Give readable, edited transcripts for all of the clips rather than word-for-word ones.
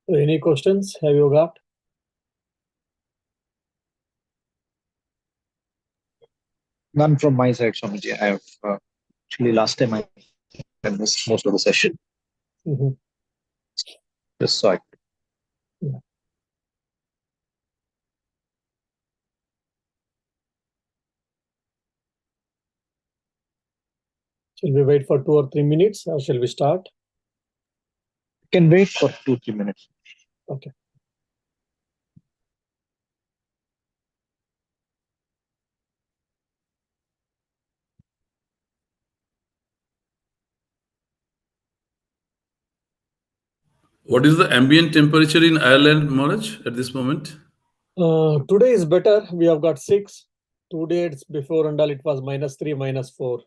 Any questions have you got? None from my side, Swamiji. I have actually last time I missed most of the session. Mhm. Just saw it. Yeah. Shall we wait for 2 or 3 minutes, or shall we start? You can wait for 2-3 minutes. Okay. What is the ambient temperature in Ireland, Maharaj, at this moment? Today is better. We have got 6. 2 days before and all it was -3, -4.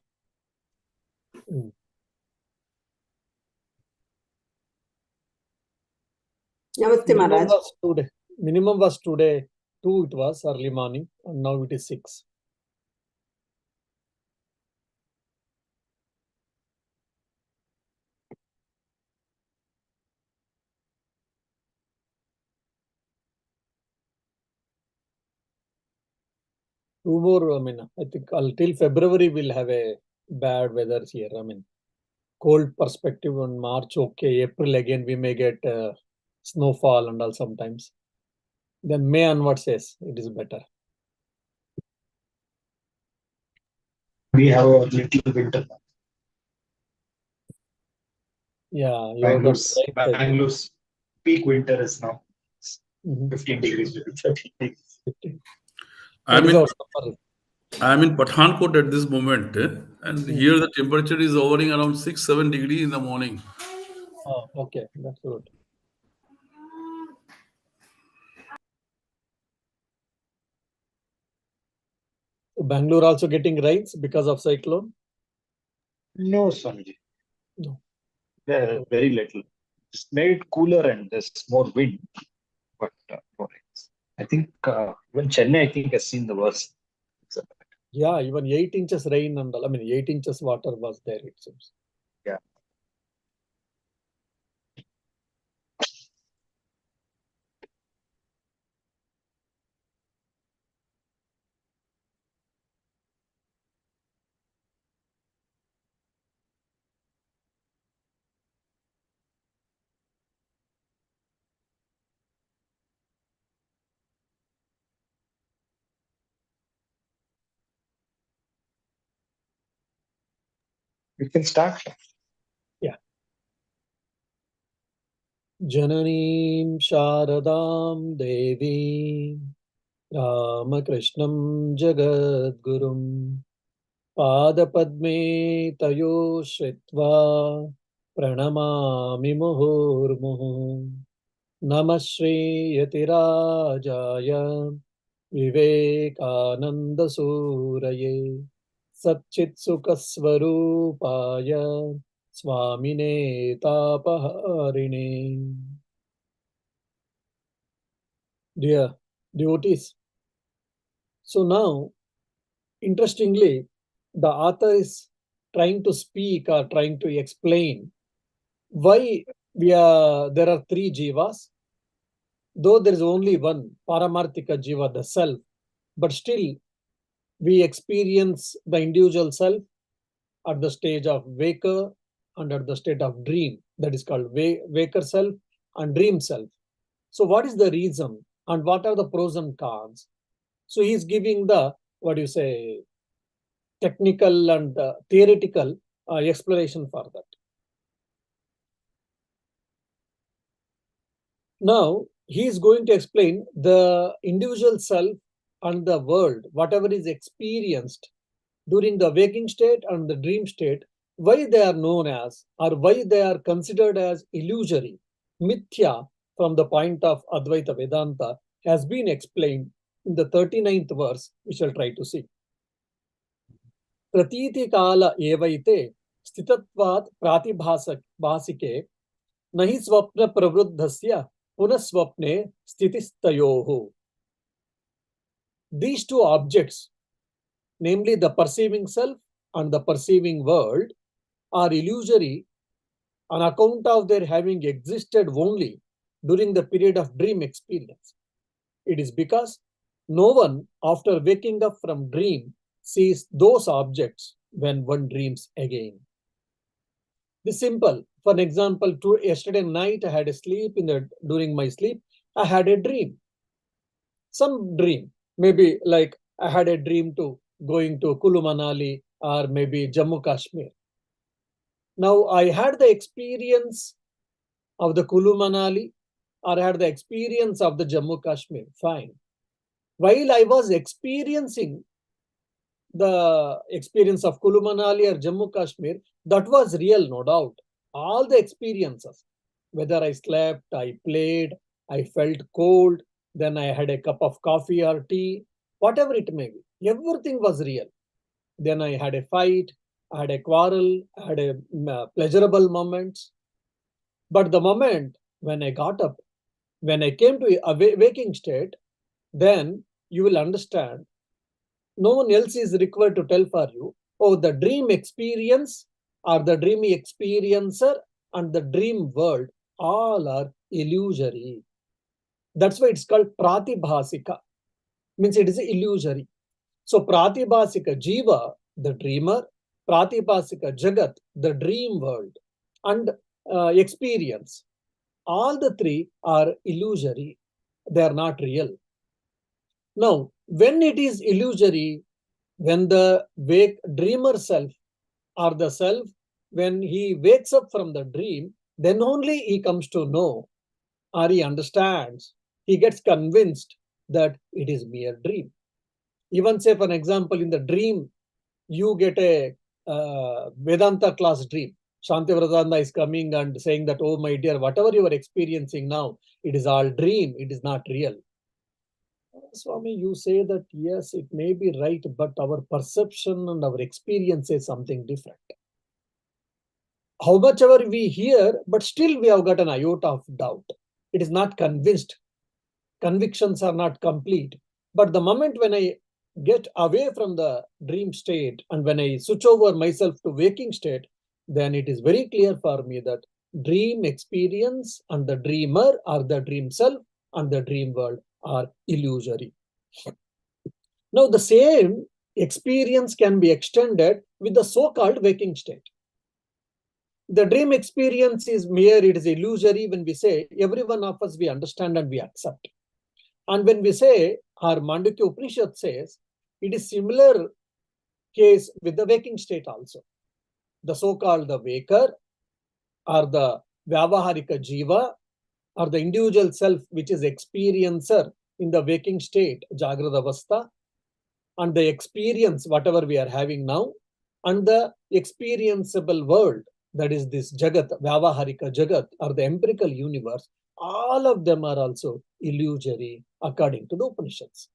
Namaste, Maharaj. Minimum was today 2, it was early morning, and now it is 6. Two more, I think until February we'll have a bad weather here. Cold perspective on March, okay. April again we may get snowfall and all sometimes. Then May onwards, yes, it is better. We have a little winter. Yeah, Bangalore's peak winter is now 15 degrees, 30 degrees. I'm in Pathankot at this moment, and here the temperature is hovering around 6-7 degrees in the morning. Oh, okay, that's good. Bangalore also getting rains because of cyclone? No, Swamiji. No. Very little. Just made it cooler and there's more wind, but no rains. I think even Chennai, I think, has seen the worst. Yeah, even 8 inches rain and all. 8 inches water was there, it seems. Yeah. We can start. Yeah. Jananim Sharadam Devi Ramakrishnam Jagadgurum Padapadme Tayo Shritva Pranamami Muhurmuhu Namah Shri Yatirajaya Vivekananda Suraye Satchit Sukaswarupaya Swamine Tapaharine. Dear devotees, so now, interestingly, the author is trying to speak or trying to explain why there are 3 jivas, though there is only one Paramarthika jiva, the self, but still we experience the individual self at the stage of waker and at the state of dream. That is called waker self and dream self. So what is the reason and what are the pros and cons? So he is giving the, technical and theoretical explanation for that. Now he is going to explain the individual self and the world, whatever is experienced during the waking state and the dream state, why they are known as, or why they are considered as illusory, mithya, from the point of Advaita Vedanta, has been explained in the 39th verse, we shall try to see. Pratiti kala evaite sthitatvat pratibhasike nahi swapna pravruddhasya punaswapne stitistayoho. These two objects, namely the perceiving self and the perceiving world, are illusory on account of their having existed only during the period of dream experience? It is because no one, after waking up from dream, sees those objects when one dreams again. This simple. For example, yesterday night I had a sleep. During my sleep, I had a dream. Some dream, maybe like I had a dream to going to Kulu Manali or maybe Jammu Kashmir. Now I had the experience of the Kulu Manali or I had the experience of the Jammu Kashmir. Fine. While I was experiencing the experience of Kulu Manali or Jammu Kashmir, that was real, no doubt. All the experiences, whether I slept, I played, I felt cold, then I had a cup of coffee or tea, whatever it may be, everything was real. Then I had a fight, I had a quarrel, I had a pleasurable moments. But the moment when I got up, when I came to a waking state, then you will understand no one else is required to tell for you. Oh, the dream experience or the dreamy experiencer and the dream world all are illusory. That's why it's called pratibhasika. Means it is illusory. So pratibhasika jiva, the dreamer, pratibhasika jagat, the dream world, and experience. All the three are illusory. They are not real. Now, when it is illusory, when the dreamer self or the self, when he wakes up from the dream, then only he comes to know or he understands, he gets convinced that it is mere dream. Even say, for example, in the dream, you get a Vedanta class dream. Shantivratananda is coming and saying that, oh my dear, whatever you are experiencing now, it is all dream, it is not real. Swami, you say that yes, it may be right, but our perception and our experience is something different. How much ever we hear, but still we have got an iota of doubt. It is not convinced. Convictions are not complete. But the moment when I get away from the dream state and when I switch over myself to waking state, then it is very clear for me that dream experience and the dreamer or the dream self and the dream world are illusory. Now, the same experience can be extended with the so-called waking state. The dream experience is mere, it is illusory when we say every one of us we understand and we accept. And when we say, our Mandukya Upanishad says, it is similar case with the waking state also. The so-called the waker or the Vyavaharika Jiva or the individual self which is experiencer in the waking state, Jagrada Avastha, and the experience, whatever we are having now, and the experienceable world, that is this Jagat, Vyavaharika Jagat, or the empirical universe, all of them are also illusory according to the Upanishads.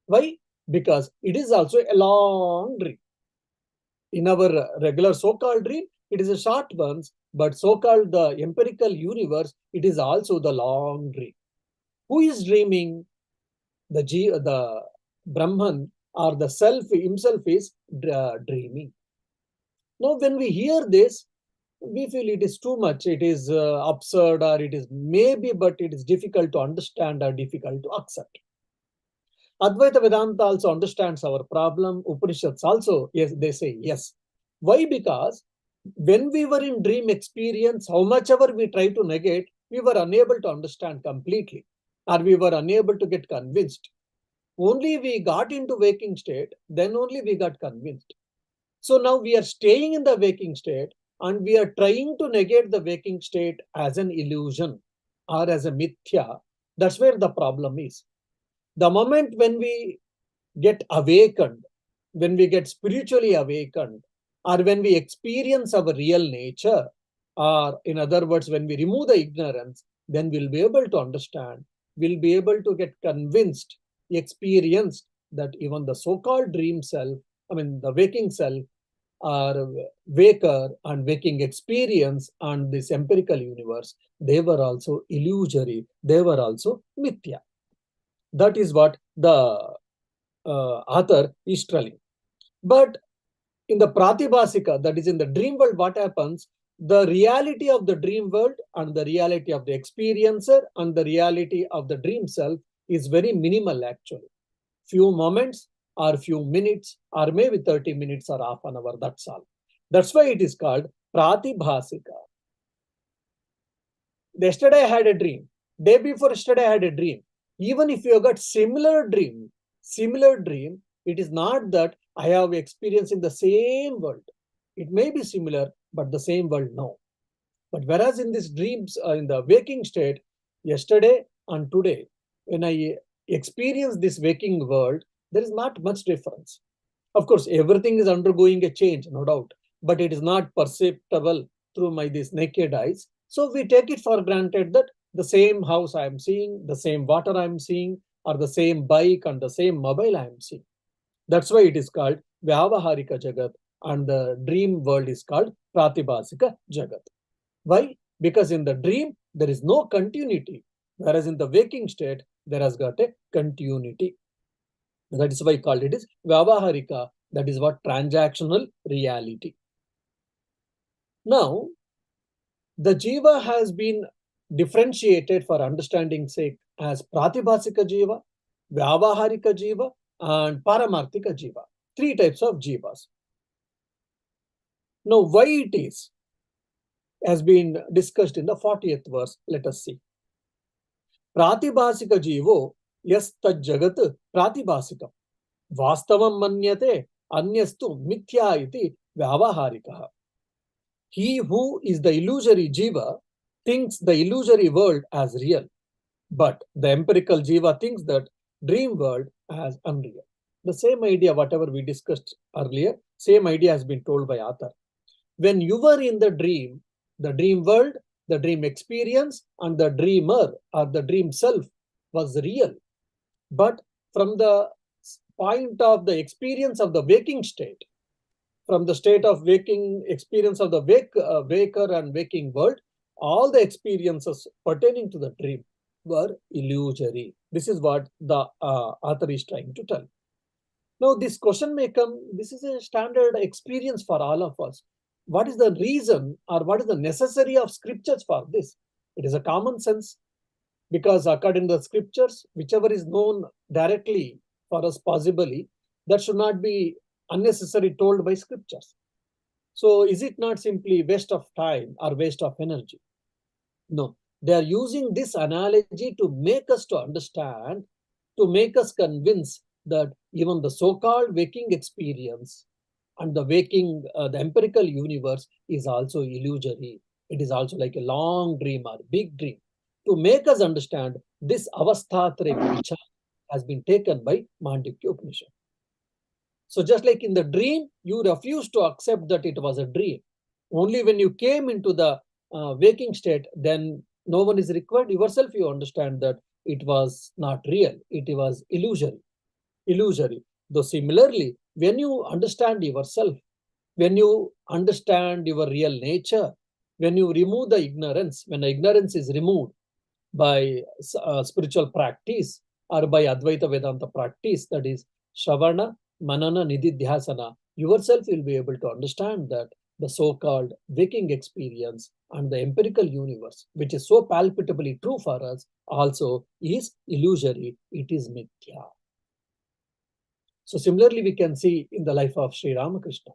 Why? Because it is also a long dream. In our regular so-called dream, it is a short one, but so-called the empirical universe, it is also the long dream. Who is dreaming? The Brahman or the self himself is dreaming. Now, when we hear this, we feel it is too much, it is absurd, or it is maybe, but it is difficult to understand or difficult to accept. Advaita Vedanta also understands our problem. Upanishads also, yes, they say yes. Why? Because when we were in dream experience, how much ever we try to negate, we were unable to understand completely, or we were unable to get convinced. Only we got into waking state, then only we got convinced. So now we are staying in the waking state and we are trying to negate the waking state as an illusion or as a mithya. That's where the problem is. The moment when we get awakened, when we get spiritually awakened, or when we experience our real nature, or in other words, when we remove the ignorance, then we'll be able to understand, we'll be able to get convinced, experienced that even the so-called dream self, the waking self, or waker and waking experience and this empirical universe, they were also illusory, they were also mithya. That is what the author is telling. But in the pratibhasika, that is in the dream world, what happens? the reality of the dream world and the reality of the experiencer and the reality of the dream self is very minimal actually. Few moments or few minutes or maybe 30 minutes or half an hour, that's all. That's why it is called pratibhasika. Yesterday I had a dream. Day before yesterday I had a dream. Even if you got similar dream, it is not that I have experienced in the same world. It may be similar, but the same world, no. But whereas in these dreams, in the waking state, yesterday and today, when I experience this waking world, there is not much difference. Of course, everything is undergoing a change, no doubt, but it is not perceptible through these naked eyes. So we take it for granted that the same house I am seeing, the same water I am seeing, or the same bike and the same mobile I am seeing. That's why it is called Vyavaharika Jagat, and the dream world is called Pratibhasika Jagat. Why? Because in the dream, there is no continuity, whereas in the waking state, there has got a continuity. That is why I called it is Vyavaharika, that is what transactional reality. Now, the Jiva has been differentiated for understanding sake as Pratibhasika Jiva, Vyavaharika Jiva, and Paramarthika Jiva. 3 types of Jivas. Now, why it is has been discussed in the 40th verse. Let us see. Pratibhasika Jivo yasta jagat pratibhasika vastavam manyate anyastu mithya iti vyavaharikaha. He who is the illusory Jiva thinks the illusory world as real, but the empirical Jiva thinks that dream world as unreal. The same idea, whatever we discussed earlier, same idea has been told by author. When you were in the dream world, the dream experience, and the dreamer or the dream self was real. But from the point of the experience of the waking state, from the state of waking experience of the waker and waking world, all the experiences pertaining to the dream were illusory. This is what the author is trying to tell. Now, this question may come, this is a standard experience for all of us. What is the reason or what is the necessary of scriptures for this? It is a common sense, because according to the scriptures, whichever is known directly for us possibly, that should not be unnecessarily told by scriptures. So is it not simply waste of time or waste of energy? No, they are using this analogy to make us to understand, to make us convinced that even the so-called waking experience and the waking, the empirical universe is also illusory. It is also like a long dream or big dream. To make us understand, this avasthatrika vichara has been taken by Mandukya Upanishad. So just like in the dream, you refuse to accept that it was a dream. Only when you came into the waking state, then no one is required. Yourself, you understand that it was not real. It was illusory. Though similarly, when you understand yourself, when you understand your real nature, when you remove the ignorance, when the ignorance is removed by spiritual practice or by Advaita Vedanta practice, that is Shravana, Manana, Nididhyasana, yourself will be able to understand that the so-called waking experience and the empirical universe, which is so palpatably true for us, also is illusory. It is mithya. So similarly, we can see in the life of Sri Ramakrishna.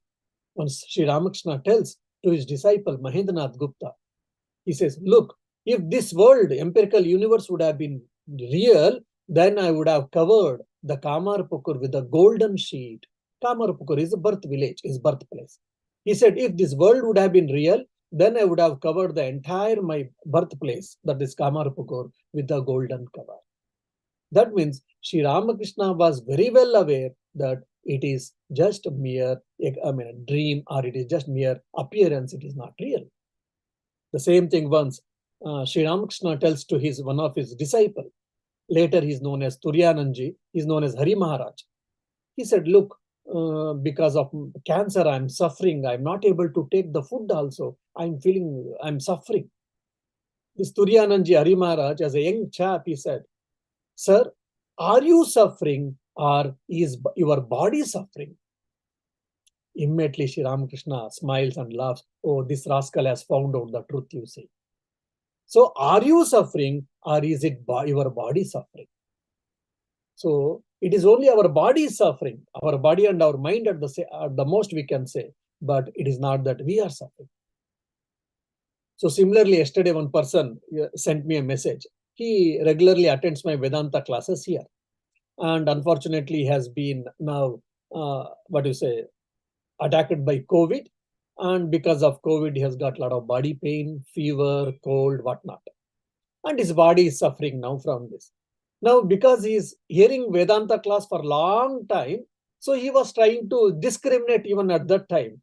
Once Sri Ramakrishna tells to his disciple Mahendranath Gupta, he says, look, if this world, empirical universe would have been real, then I would have covered the Kamarpukur with a golden sheet. Kamarpukur is a birth village, is birthplace. He said, if this world would have been real, then I would have covered the entire my birthplace, that is Kamarpukur, with a golden cover. That means Sri Ramakrishna was very well aware that it is just a mere dream, or it is just mere appearance, it is not real. The same thing once Sri Ramakrishna tells to one of his disciples. Later he is known as Turyananji, he is known as Hari Maharaj. He said, look, because of cancer, I'm suffering. I'm not able to take the food also. I'm suffering. This Turyananji Hari Maharaj, as a young chap, he said, sir, are you suffering or is your body suffering? Immediately Sri Ramakrishna smiles and laughs. Oh, this rascal has found out the truth, you see. So are you suffering, or is it your body suffering? So it is only our body suffering, our body and our mind at the most we can say, but it is not that we are suffering. So similarly, yesterday one person sent me a message. He regularly attends my Vedanta classes here. And unfortunately, he has been now, attacked by COVID. And because of COVID, he has got a lot of body pain, fever, cold, whatnot. And his body is suffering now from this. Now, because he is hearing Vedanta class for a long time, so he was trying to discriminate even at that time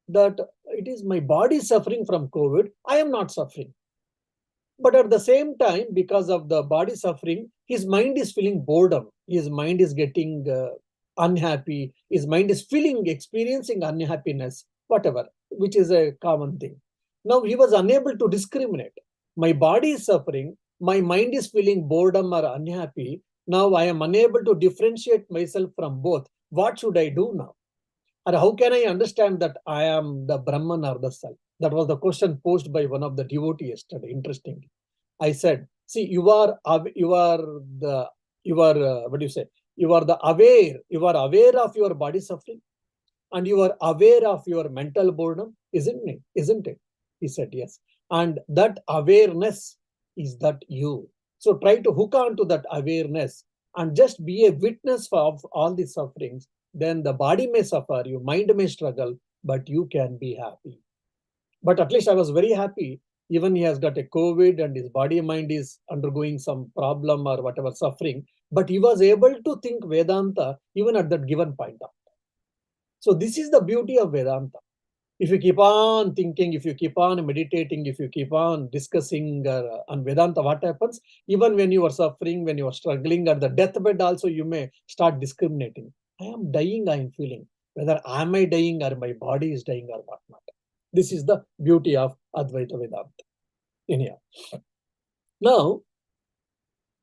that it is my body suffering from COVID, I am not suffering. But at the same time, because of the body suffering, his mind is feeling boredom. His mind is getting unhappy. His mind is experiencing unhappiness, whatever, which is a common thing. Now, he was unable to discriminate. My body is suffering. My mind is feeling boredom or unhappy. Now, I am unable to differentiate myself from both. What should I do now? And how can I understand that I am the Brahman or the self? That was the question posed by one of the devotees yesterday. Interestingly, I said, see, you are aware of your body suffering, and you are aware of your mental boredom, isn't it? Isn't it? He said, yes. And that awareness is that you. So try to hook on to that awareness and just be a witness of all these sufferings. Then the body may suffer, your mind may struggle, but you can be happy. But at least I was very happy. Even he has got a COVID and his body and mind is undergoing some problem or whatever suffering, but he was able to think Vedanta even at that given point of time. So this is the beauty of Vedanta. If you keep on thinking, if you keep on meditating, if you keep on discussing on Vedanta, what happens? Even when you are suffering, when you are struggling at the deathbed also, you may start discriminating. I am dying, I am feeling. Whether am I dying or my body is dying or whatnot. This is the beauty of Advaita Vedanta. Anyhow. Now,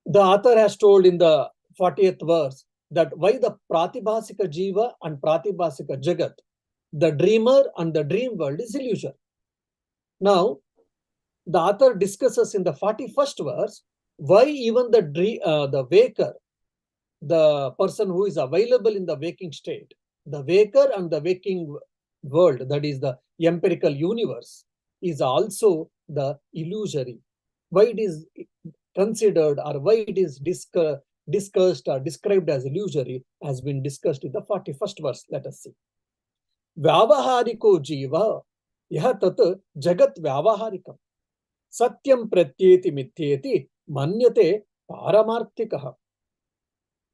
the author has told in the 40th verse that why the Pratibhasika Jiva and Pratibhasika Jagat, the dreamer and the dream world, is illusion. Now, the author discusses in the 41st verse why even the waker, the person who is available in the waking state, the waker and the waking world, that is the empirical universe, is also the illusory. Why it is considered or why it is discussed or described as illusory has been discussed in the 41st verse. Let us see. Vyavahariko jiva yaha tat jagat vyavaharikam satyam pratyeti mithyeti manyate paramarthikaha.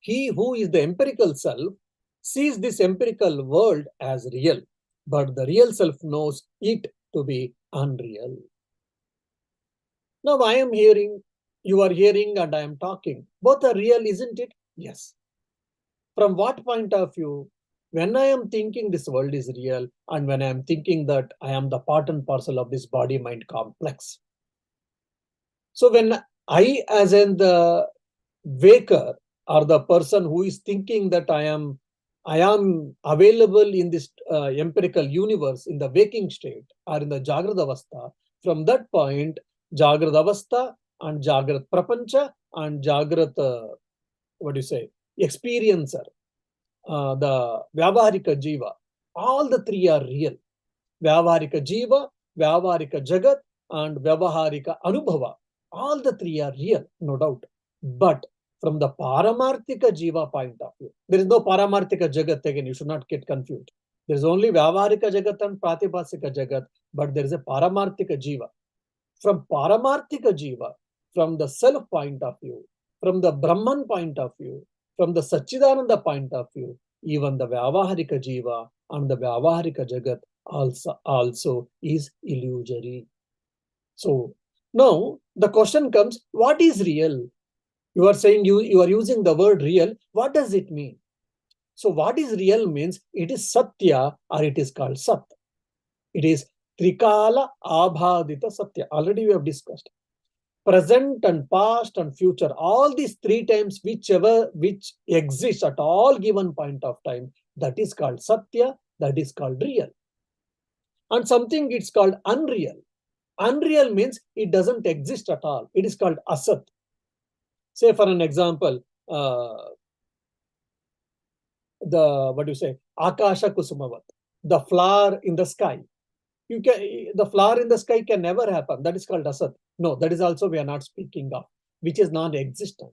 He who is the empirical self sees this empirical world as real, but the real self knows it to be unreal. Now I am hearing, you are hearing, and I am talking. Both are real, isn't it? Yes. From what point of view? When I am thinking this world is real, and when I am thinking that I am the part and parcel of this body-mind complex. So when I, as in the waker, or the person who is thinking that I am available in this empirical universe in the waking state or in the Jagrata Avastha, from that point, Jagrata Avastha and Jagrat Prapancha and Jagrata, experiencer, the Vyavaharika Jiva, all the three are real. Vyavaharika Jiva, Vyavaharika Jagat, and Vyavaharika Anubhava, all the three are real, no doubt. But from the Paramarthika Jiva point of view, there is no Paramarthika Jagat again, you should not get confused. There is only Vyavaharika Jagat and Pratibhasika Jagat, but there is a Paramarthika Jiva. From Paramarthika Jiva, from the self point of view, from the Brahman point of view, from the Satchidananda point of view, even the Vyavaharika Jiva and the Vyavaharika Jagat also is illusory. So now the question comes, what is real? You are saying you are using the word real. What does it mean? So what is real means it is Satya or it is called Sat. It is Trikala Abhadita Satya. Already we have discussed. Present and past and future, all these three times which exists at all given point of time, that is called Satya, that is called real. And something it's called unreal. Unreal means it doesn't exist at all. It is called asat. Say for an example, Akasha Kusumavat, the flower in the sky. The flower in the sky can never happen. That is called asat. No, that is also we are not speaking of, which is non-existent.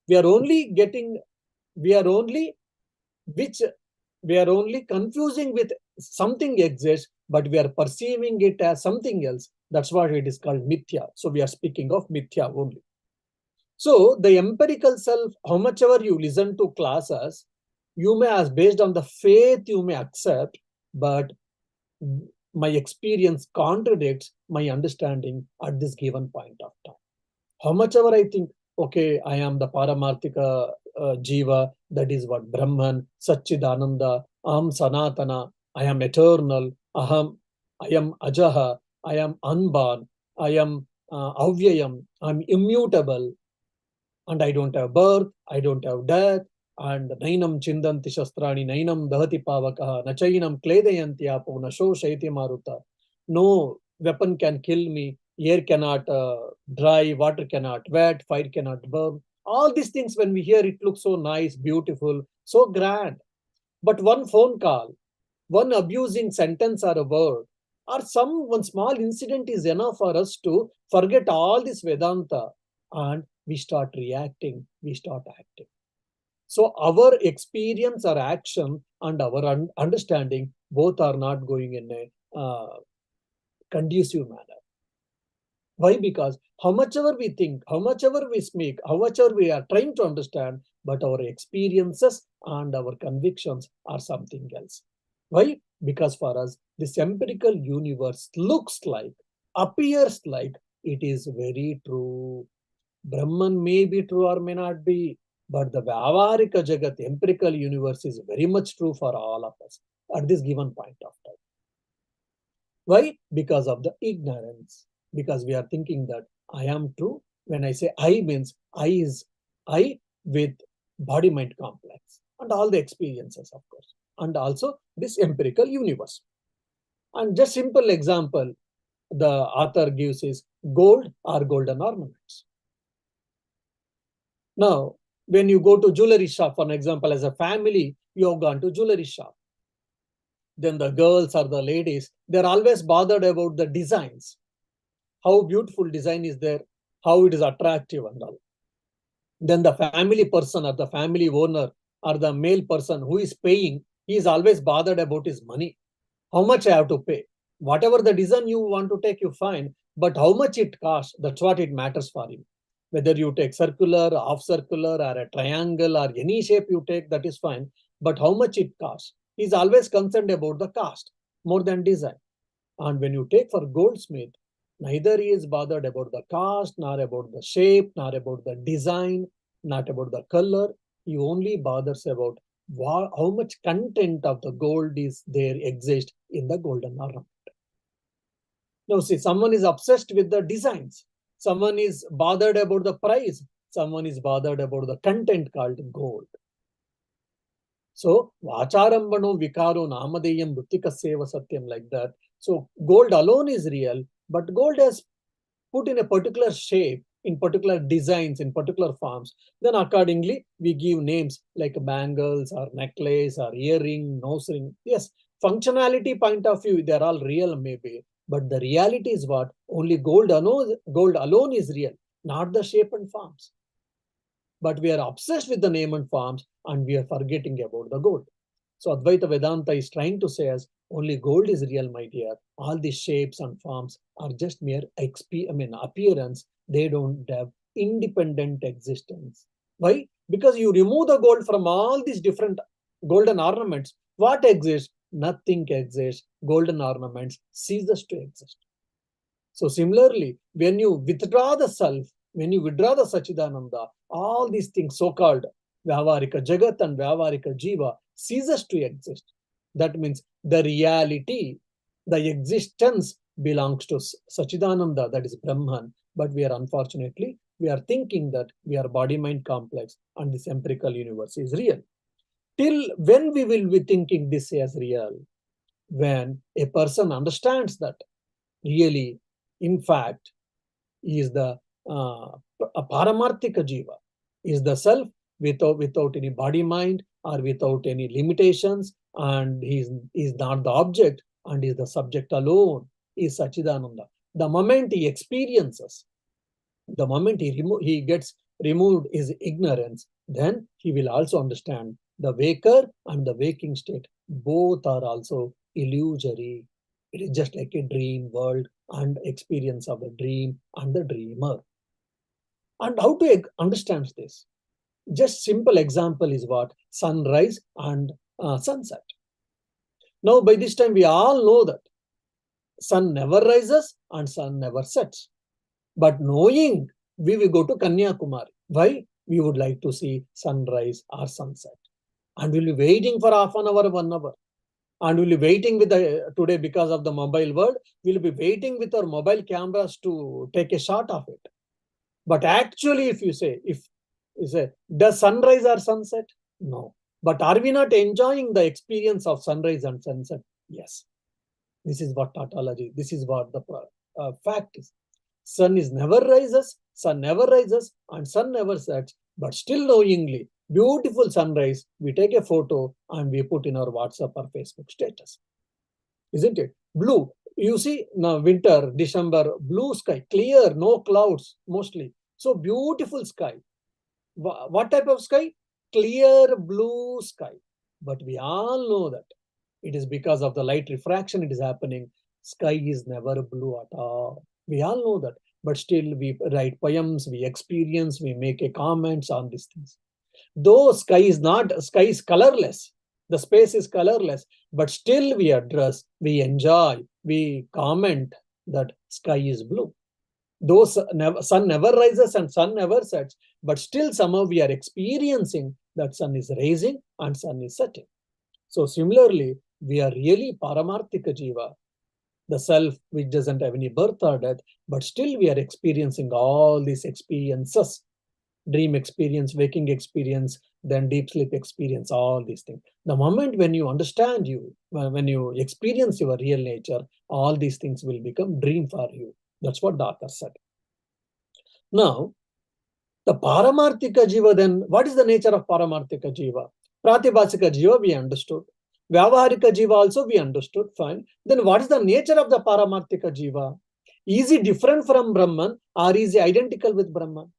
We are only confusing with something exists, but we are perceiving it as something else. That's what it is called mithya. So we are speaking of mithya only. So the empirical self, how much ever you listen to classes, you may, as based on the faith, you may accept, but my experience contradicts my understanding at this given point of time. How much ever I think, okay, I am the Paramarthika Jiva, that is what Brahman, Satchidananda, Aham Sanatana, I am eternal, I am Ajaha, I am unborn, I am Avyayam, I am immutable, and I don't have birth, I don't have death, and Nainam Chindanti Shastrani, Nainam Dahati Pavakaha, Nachainam Kledayanti Apo, Nasho Shaiti Maruta. No weapon can kill me, air cannot dry, water cannot wet, fire cannot burn. All these things, when we hear, it looks so nice, beautiful, so grand. But one phone call, one abusing sentence or a word, or one small incident is enough for us to forget all this Vedanta, and we start reacting, we start acting. So our experience or action and our understanding both are not going in a conducive manner. Why? Because how much ever we think, how much ever we speak, how much ever we are trying to understand, but our experiences and our convictions are something else. Why? Because for us, this empirical universe looks like, appears like it is very true. Brahman may be true or may not be, but the Vyavarika Jagat, empirical universe, is very much true for all of us at this given point of time. Why? Because of the ignorance. Because we are thinking that I am true. When I say I, means I is I with body-mind complex and all the experiences, of course, and also this empirical universe. And just simple example the author gives is gold or golden ornaments. Now, when you go to jewelry shop, for example, as a family, you have gone to jewelry shop. Then the girls or the ladies, they're always bothered about the designs. How beautiful design is there, how it is attractive and all. Then the family person or the family owner or the male person who is paying, he is always bothered about his money. How much I have to pay? Whatever the design you want to take, you find, but how much it costs, that's what it matters for him. Whether you take circular, half circular, or a triangle, or any shape you take, that is fine. But how much it costs? He's always concerned about the cost more than design. And when you take for goldsmith, neither he is bothered about the cost, nor about the shape, nor about the design, not about the color. He only bothers about how much content of the gold is there exists in the golden ornament. Now see, someone is obsessed with the designs. Someone is bothered about the price. Someone is bothered about the content called gold. So, Vacharambano Vikaro Namadeyam Vrittikaseva Satyam, like that. So, gold alone is real, but gold has put in a particular shape, in particular designs, in particular forms. Then accordingly, we give names like bangles or necklace or earring, nose ring. Yes, functionality point of view, they're all real maybe. But the reality is what? Only gold alone is real, not the shape and forms. But we are obsessed with the name and forms, and we are forgetting about the gold. So Advaita Vedanta is trying to say us, only gold is real, my dear. All these shapes and forms are just mere appearance. They don't have independent existence. Why? Because you remove the gold from all these different golden ornaments. What exists? Nothing exists. Golden ornaments ceases to exist. So similarly, when you withdraw the self, when you withdraw the Sachidananda, all these things, so-called Vyavarika Jagat and Vyavarika Jiva, ceases to exist. That means the reality, the existence belongs to Sachidananda, that is Brahman. But we are unfortunately, we are thinking that we are body-mind complex and this empirical universe is real. Till when we will be thinking this as real? when a person understands that really, in fact, he is the a paramarthika jiva, is the self without any body mind or without any limitations, and he is not the object and is the subject alone, is Sachidananda. The moment he experiences, the moment he gets removed his ignorance, then he will also understand the waker and the waking state both are also illusory. It is just like a dream world and experience of the dream and the dreamer. And how to understand this? Just simple example is what? Sunrise and sunset. Now by this time we all know that sun never rises and sun never sets. But knowing, we will go to Kanyakumari. Why? We would like to see sunrise or sunset. And we'll be waiting for half an hour, 1 hour. And we'll be waiting with today because of the mobile world, we'll be waiting with our mobile cameras to take a shot of it. But actually, if you say, does sunrise or sunset? No. But are we not enjoying the experience of sunrise and sunset? Yes. This is what tautology, this is what the fact is. Sun never rises, and sun never sets, but still knowingly, beautiful sunrise, we take a photo and we put in our WhatsApp or Facebook status. Isn't it? Blue, you see now winter, December, blue sky, clear, no clouds mostly. So beautiful sky. What type of sky? Clear blue sky. But we all know that it is because of the light refraction it is happening. Sky is never blue at all. We all know that. But still we write poems, we experience, we make a comments on these things. Though sky is colorless, the space is colorless, but still we address, we enjoy, we comment that sky is blue. Though sun never rises and sun never sets, but still somehow we are experiencing that sun is rising and sun is setting. So similarly, we are really Paramarthika Jiva, the self which doesn't have any birth or death, but still we are experiencing all these experiences, dream experience, waking experience, then deep sleep experience, all these things. The moment when you understand when you experience your real nature, all these things will become dream for you. That's what the author said. Now, the Paramarthika Jiva, then, what is the nature of Paramarthika Jiva? Pratibhasika Jiva, we understood. Vyavaharika Jiva also we understood, fine. Then what is the nature of the Paramarthika Jiva? Is it different from Brahman or is it identical with Brahman?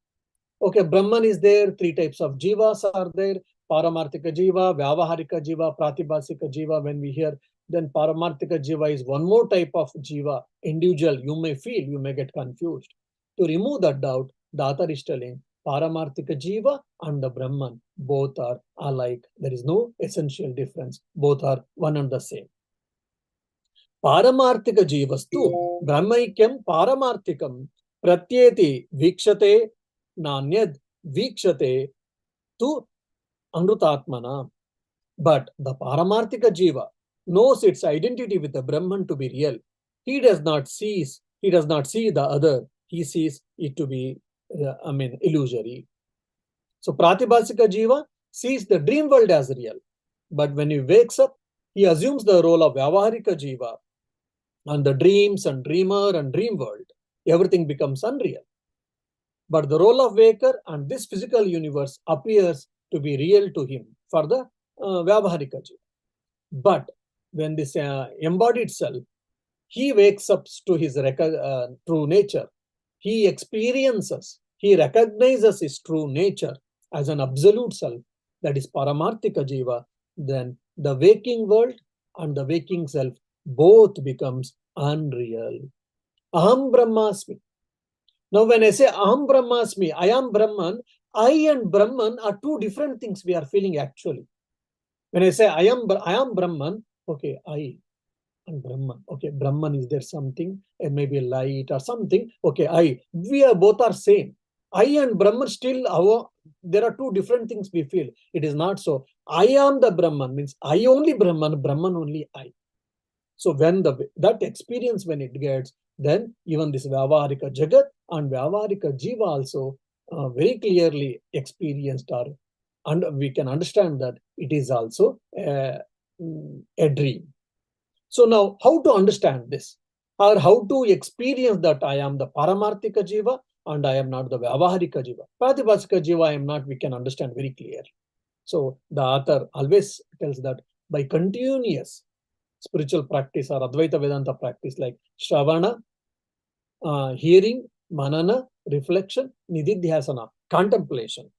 Okay, Brahman is there, 3 types of Jivas are there. Paramarthika Jiva, Vyavaharika Jiva, Pratibhasika Jiva, when we hear, then Paramarthika Jiva is one more type of Jiva, individual, you may feel, you may get confused. To remove that doubt, the author is telling Paramarthika Jiva and the Brahman, both are alike. There is no essential difference. Both are one and the same. Paramarthika Jivastu, Brahmaikyam Paramarthikam, Pratyeti Vikshate Nanyad Vikshate tu Amrutatmana. But the Paramarthika Jiva knows its identity with the Brahman to be real. He does not see the other. He sees it to be, illusory. So Pratibhasika Jiva sees the dream world as real. But when he wakes up, he assumes the role of Vyavaharika Jiva. And the dreams and dreamer and dream world, everything becomes unreal. But the role of waker and this physical universe appears to be real to him for the Vyavaharika Jiva. But when this embodied self, he wakes up to his true nature. He experiences, he recognizes his true nature as an absolute self, that is Paramarthika Jiva, then the waking world and the waking self both becomes unreal. Aham Brahmasmi. Now when I say Aham Brahmasmi, I am Brahman, I and Brahman are 2 different things we are feeling actually. When I say I am Brahman, okay, I and Brahman. Okay, Brahman, is there something? Maybe light or something. Okay, we are both are same. I and Brahman still, there are 2 different things we feel. It is not so. I am the Brahman, means I only Brahman, Brahman only I. So when that experience, when it gets, then even this Vyavaharika Jagat and Vyavaharika Jiva also very clearly experienced and we can understand that it is also a dream. So now, how to understand this? Or how to experience that I am the Paramarthika Jiva and I am not the Vyavaharika Jiva. Pratibhasika Jiva I am not, we can understand very clearly. So the author always tells that by continuous spiritual practice or Advaita Vedanta practice like Shravana, hearing, Manana, reflection, Nididhyasana, contemplation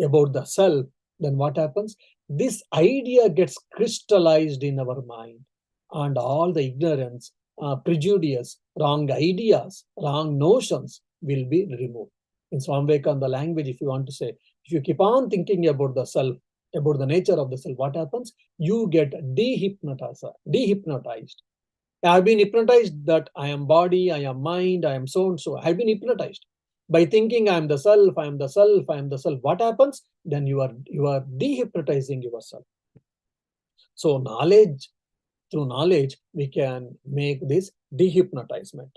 about the self, then what happens? This idea gets crystallized in our mind and all the ignorance, prejudice, wrong ideas, wrong notions will be removed. In Swami Vivekananda language, if you want to say, if you keep on thinking about the self, about the nature of the self, what happens? You get dehypnotized. I have been hypnotized that I am body, I am mind, I am so and so. I have been hypnotized by thinking I am the self, I am the self, I am the self. What happens? Then you are dehypnotizing yourself. So knowledge, through knowledge, we can make this dehypnotizement.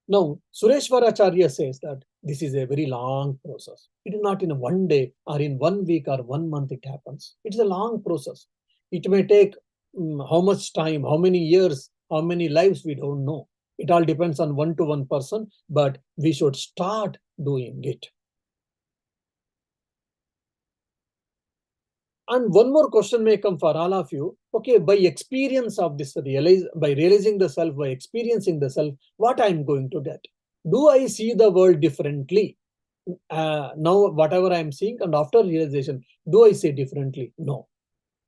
Now, Sureshwaracharya says that this is a very long process. It is not in one day or in 1 week or 1 month it happens. It is a long process. It may take how much time, how many years, how many lives, we don't know. It all depends on one-to-one person, but we should start doing it. And one more question may come for all of you. Okay, by experience of this, by realizing the self, by experiencing the self, what I'm going to get? Do I see the world differently? Now, whatever I'm seeing, and after realization, do I see differently? No.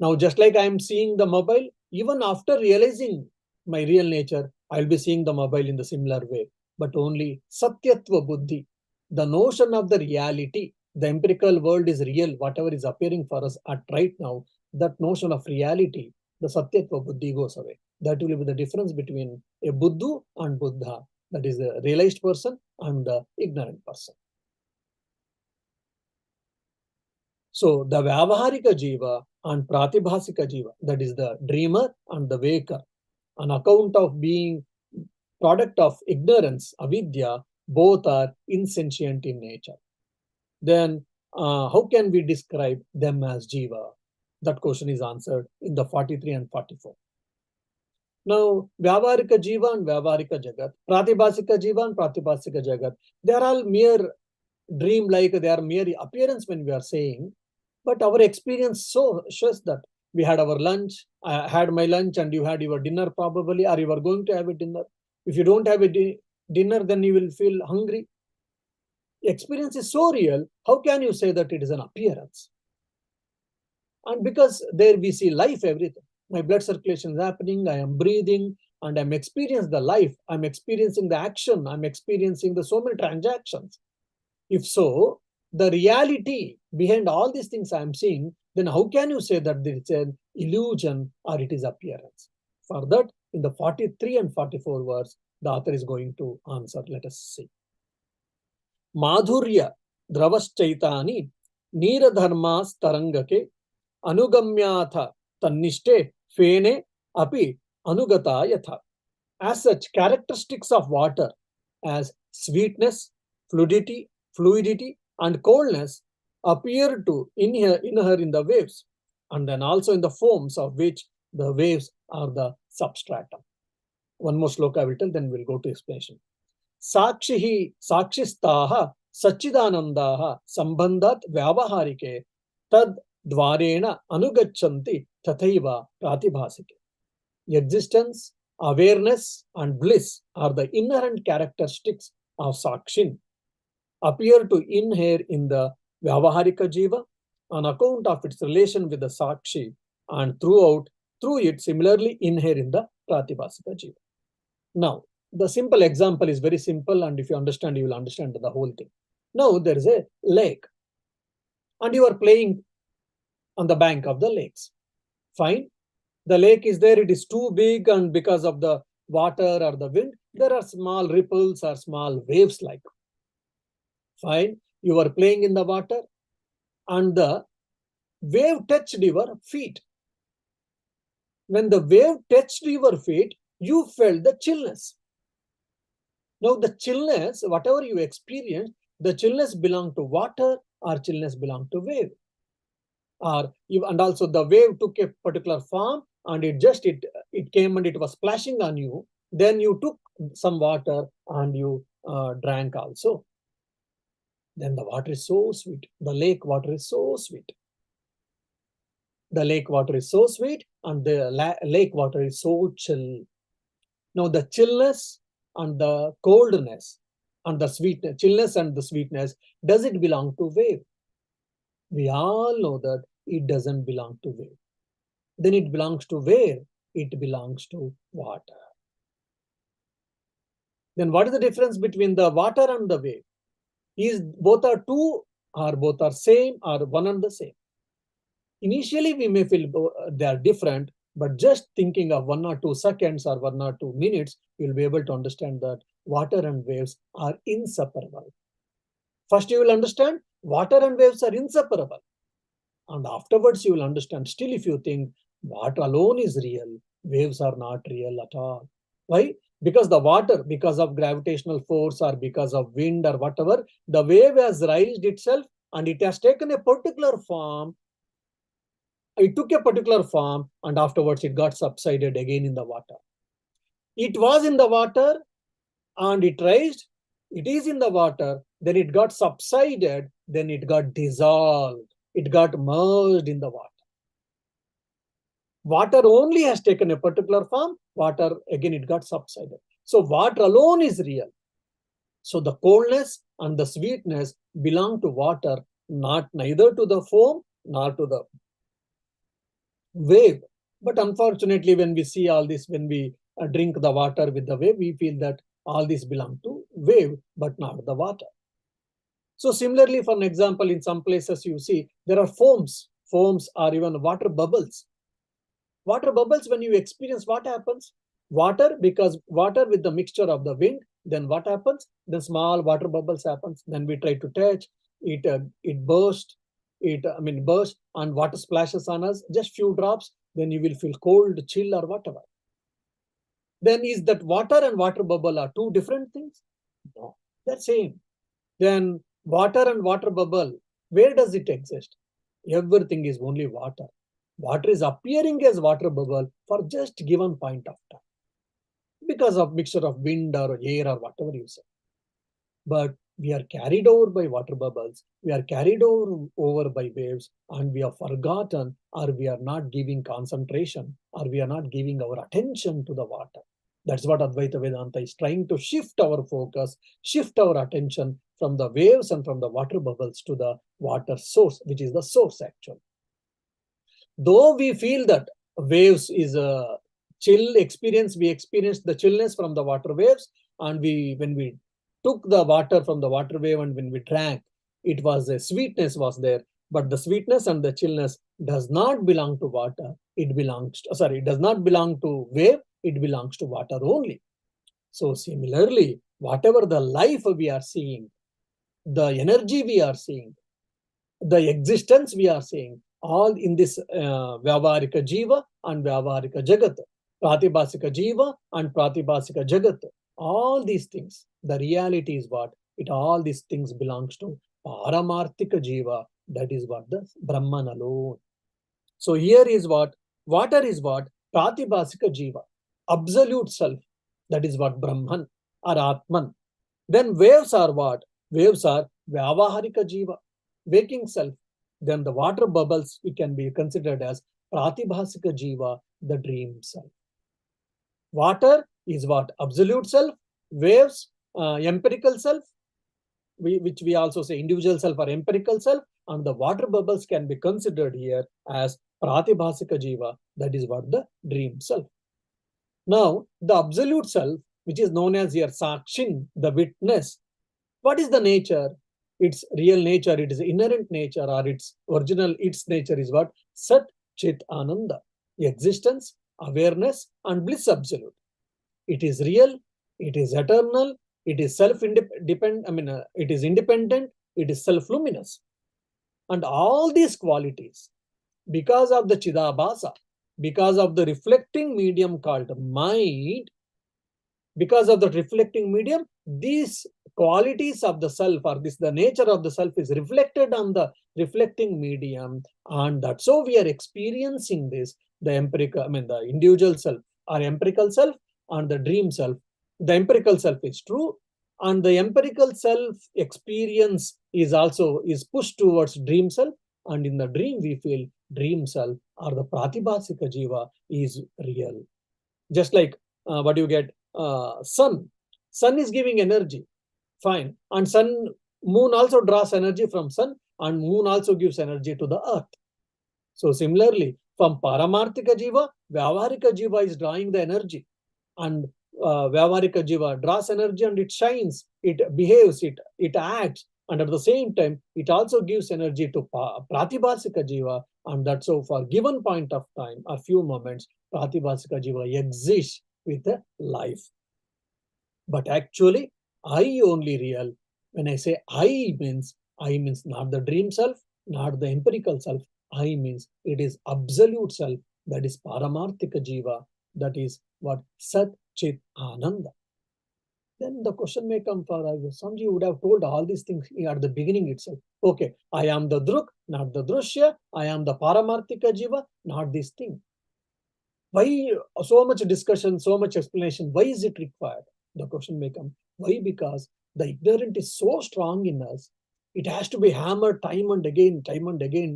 Now, just like I'm seeing the mobile, even after realizing my real nature, I'll be seeing the mobile in the similar way. But only Satyatva Buddhi, the notion of the reality, the empirical world is real, whatever is appearing for us at right now, that notion of reality, the Satyatva Buddhi goes away. That will be the difference between a Buddhu and Buddha, that is the realized person and the ignorant person. So the Vyavaharika Jiva and Pratibhasika Jiva, that is the dreamer and the waker, on account of being product of ignorance, avidya, both are insentient in nature. Then how can we describe them as Jiva? That question is answered in the 43 and 44. Now, Vyavaharika Jiva and Vyavaharika Jagat, Pratibhasika Jiva and Pratibhasika Jagat, they are all mere dream-like, they are mere appearance when we are saying, but our experience shows that we had our lunch, I had my lunch and you had your dinner probably, or you are going to have a dinner. If you don't have a dinner, then you will feel hungry. Experience is so real, how can you say that it is an appearance? And because there we see life, everything. My blood circulation is happening, I am breathing, and I'm experiencing the life, I'm experiencing the action, I'm experiencing the so many transactions. If so, the reality behind all these things I'm seeing, then how can you say that it's an illusion or it is appearance? For that, in the 43 and 44 verse, the author is going to answer. Let us see. Madhurya dravaschaitani niradharmas tarangake anugamyatha tannishte fene api anugata yatha. As such, characteristics of water as sweetness, fluidity, and coldness appear to inhere in the waves, and then also in the foams of which the waves are the substratum. One more sloka I will tell, then we'll go to explanation. Sakshistaha Sachidanandaha Sambandhat Vyavaharike Tad Dvarena Anugachanti Tathaiva Pratibhasike. Existence, awareness, and bliss are the inherent characteristics of Sakshin, appear to inhere in the Vyavaharika Jiva on account of its relation with the Sakshi, and through it similarly inhere in the Pratibhasika Jiva. Now, the simple example is very simple, and if you understand, you will understand the whole thing. Now, there is a lake, and you are playing on the bank of the lakes. Fine. The lake is there, it is too big, and because of the water or the wind, there are small ripples or small waves like. Fine. You are playing in the water, and the wave touched your feet. When the wave touched your feet, you felt the chillness. Now, the chillness, whatever you experience, the chillness belongs to water or chillness belongs to wave. And also the wave took a particular form and it came and it was splashing on you, then you took some water and you drank also. Then the water is so sweet. The lake water is so sweet. The lake water is so sweet, and the lake water is so chill. Now the chillness and the coldness and the sweetness, chillness and the sweetness, does it belong to wave? We all know that it doesn't belong to wave. Then it belongs to where? It belongs to water. Then what is the difference between the water and the wave? Is both are two, or both are same, or one and the same? Initially, we may feel they are different, but just thinking of 1 or 2 seconds or 1 or 2 minutes, you'll be able to understand that water and waves are inseparable. First, you will understand water and waves are inseparable. And afterwards, you will understand, still if you think water alone is real, waves are not real at all. Why? Because the water, because of gravitational force or because of wind or whatever, the wave has raised itself and it has taken a particular form. It took a particular form and afterwards it got subsided again in the water. It was in the water and it raised. It is in the water, then it got subsided, then it got dissolved. It got merged in the water. Water only has taken a particular form. Water, again, it got subsided. So water alone is real. So the coldness and the sweetness belong to water, neither to the foam nor to the wave. But unfortunately, when we see all this, when we drink the water with the wave, we feel that all this belong to wave, but not the water. So similarly, for an example, in some places you see there are foams. Foams are even water bubbles. Water bubbles, when you experience, what happens? Water, because water with the mixture of the wind, then what happens? The small water bubbles happens. Then we try to touch it. It bursts. Bursts, and water splashes on us. Just few drops. Then you will feel cold, chill, or whatever. Then is that water and water bubble are two different things? No, they're same. Then water and water bubble, where does it exist? Everything is only water. Water is appearing as water bubble for just given point of time because of mixture of wind or air or whatever you say. But we are carried over by water bubbles, we are carried over by waves, and we have forgotten, or we are not giving concentration, or we are not giving our attention to the water. That's what Advaita Vedanta is trying to shift our focus, shift our attention from the waves and from the water bubbles to the water source, which is the source actually. Though we feel that waves is a chill experience, we experienced the chillness from the water waves, and when we took the water from the water wave and when we drank, it was a sweetness was there, but the sweetness and the chillness does not belong to water. It does not belong to wave. It belongs to water only. So similarly, whatever the life we are seeing, the energy we are seeing, the existence we are seeing, all in this Vyavarika Jiva and Vyavarika Jagat, Pratibhasika Jiva and Pratibhasika Jagat, all these things, the reality is what? All these things belongs to Paramarthika Jiva, that is what? The Brahman alone. So here is what? Water is what? Pratibhasika Jiva, absolute self, that is what? Brahman or Atman. Then waves are what? Waves are Vyavaharika Jiva, waking self. Then the water bubbles we can be considered as Pratibhasika Jiva, the dream self. Water is what? Absolute self. Waves, empirical self, which we also say individual self or empirical self. And the water bubbles can be considered here as Pratibhasika Jiva, that is what? The dream self. Now, the absolute self, which is known as here Sakshin, the witness, what is the nature? Its real nature, it is inherent nature, or its nature is what? Sat Chit Ananda, existence, awareness, and bliss absolute. It is real, it is eternal, it is self-independent, it is independent, it is self-luminous. And all these qualities, because of the Chidabhasa, because of the reflecting medium called mind, because of the reflecting medium, these qualities of the self, or the nature of the self is reflected on the reflecting medium, and that's so we are experiencing this. the empirical, the individual self or empirical self and the dream self. The empirical self is true, and the empirical self experience is pushed towards dream self, and in the dream we feel dream self or the pratibhasika jiva is real. Just like what you get, sun is giving energy, fine, and moon also draws energy from sun, and moon also gives energy to the earth. So similarly, from Paramarthika Jiva, Vyavarika Jiva is drawing the energy, and Vyavarika Jiva draws energy and it shines, it behaves, it acts, and at the same time, it also gives energy to Pratibhasika Jiva, and that's so for given point of time, a few moments, Pratibhasika Jiva exists with a life. But actually, I only real. When I say I means not the dream self, not the empirical self. I means it is absolute self, that is Paramarthika Jiva, that is what Sat Chit Ananda. Then the question may come for Swamiji would have told all these things at the beginning itself. Okay, I am the Druk, not the Drishya. I am the Paramarthika Jiva, not this thing. Why so much discussion, so much explanation? Why is it required? The question may come. Why? Because the ignorant is so strong in us. It has to be hammered time and again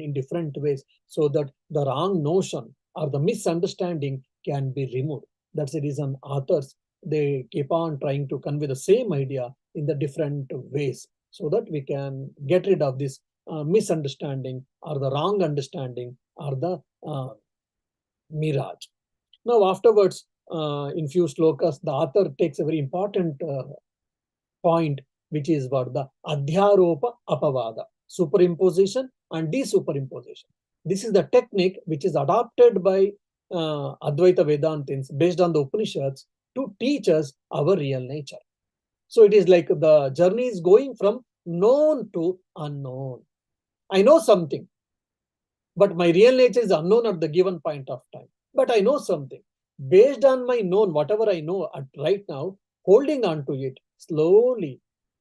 in different ways, so that the wrong notion or the misunderstanding can be removed. That's the reason authors, they keep on trying to convey the same idea in the different ways, so that we can get rid of this misunderstanding or the wrong understanding or the mirage. Now afterwards, in few slokas, the author takes a very important point, which is what the Adhyaropa Apavada, superimposition and desuperimposition. This is the technique which is adopted by Advaita Vedantins based on the Upanishads to teach us our real nature. So it is like the journey is going from known to unknown. I know something, but my real nature is unknown at the given point of time. But I know something. Based on my known, whatever I know right now, holding on to it, slowly,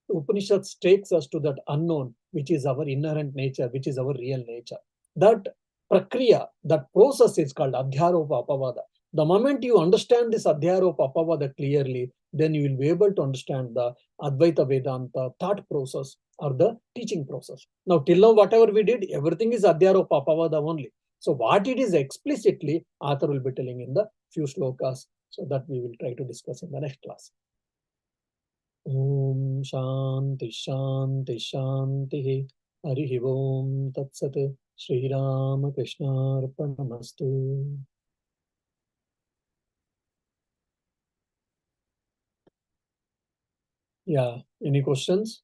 Upanishads takes us to that unknown, which is our inherent nature, which is our real nature. That prakriya, that process is called Adhyaropa Apavada. The moment you understand this Adhyaropa Apavada clearly, then you will be able to understand the Advaita Vedanta thought process or the teaching process. Now, till now, whatever we did, everything is Adhyaropa Apavada only. So what it is explicitly, author will be telling in the few slokas, so that we will try to discuss in the next class. Om Shanti Shanti Shanti Harihi Om Tat Sat Shri Ramakrishna Arpanamastu. Yeah, any questions?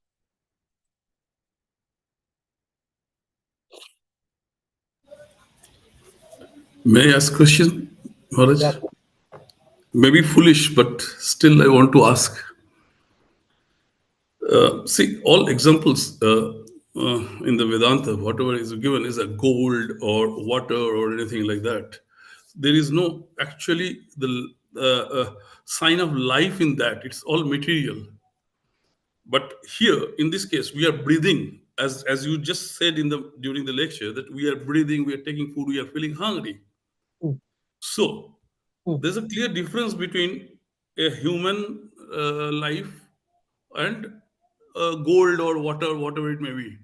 May I ask a question, Maharaj? Yeah. Maybe foolish, but still I want to ask. See, all examples in the Vedanta, whatever is given is a gold or water or anything like that. There is no actually the sign of life in that. It's all material. But here, in this case, we are breathing, as you just said during the lecture, that we are breathing, we are taking food, we are feeling hungry. Mm. So Mm. there's a clear difference between a human life and gold or water, whatever it may be.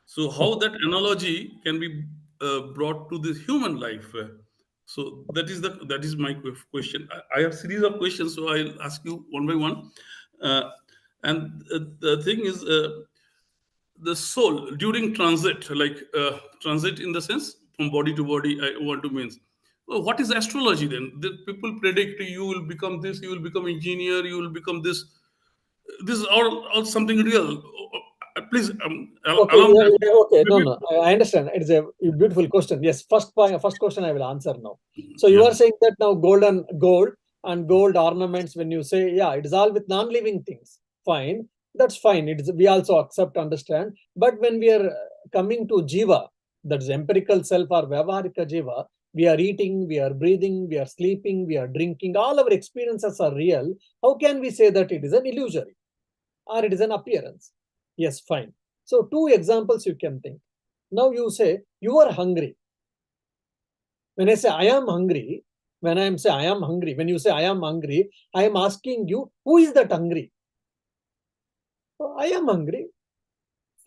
So how that analogy can be brought to this human life? So that is my question. I have series of questions, so I'll ask you one by one. And the thing is, the soul during transit, like transit in the sense from body to body, I want to mean. Well, what is astrology then? The people predict you will become this, you will become engineer, you will become this. This is all something real. Please Okay, allow me. okay. No, Maybe, no, I understand. It's a beautiful question. Yes, first question I will answer now. So you yeah. are saying that now gold and gold ornaments, when you say, yeah, it is all with non-living things. Fine, that's fine. We also accept, understand. But when we are coming to jiva, that's empirical self or vyavaharika jiva, we are eating, we are breathing, we are sleeping, we are drinking. All our experiences are real. How can we say that it is an illusory or it is an appearance? Yes, fine. So two examples you can think. Now you say you are hungry. When I say I am hungry, when you say I am hungry, I am asking you, who is that hungry? So I am hungry.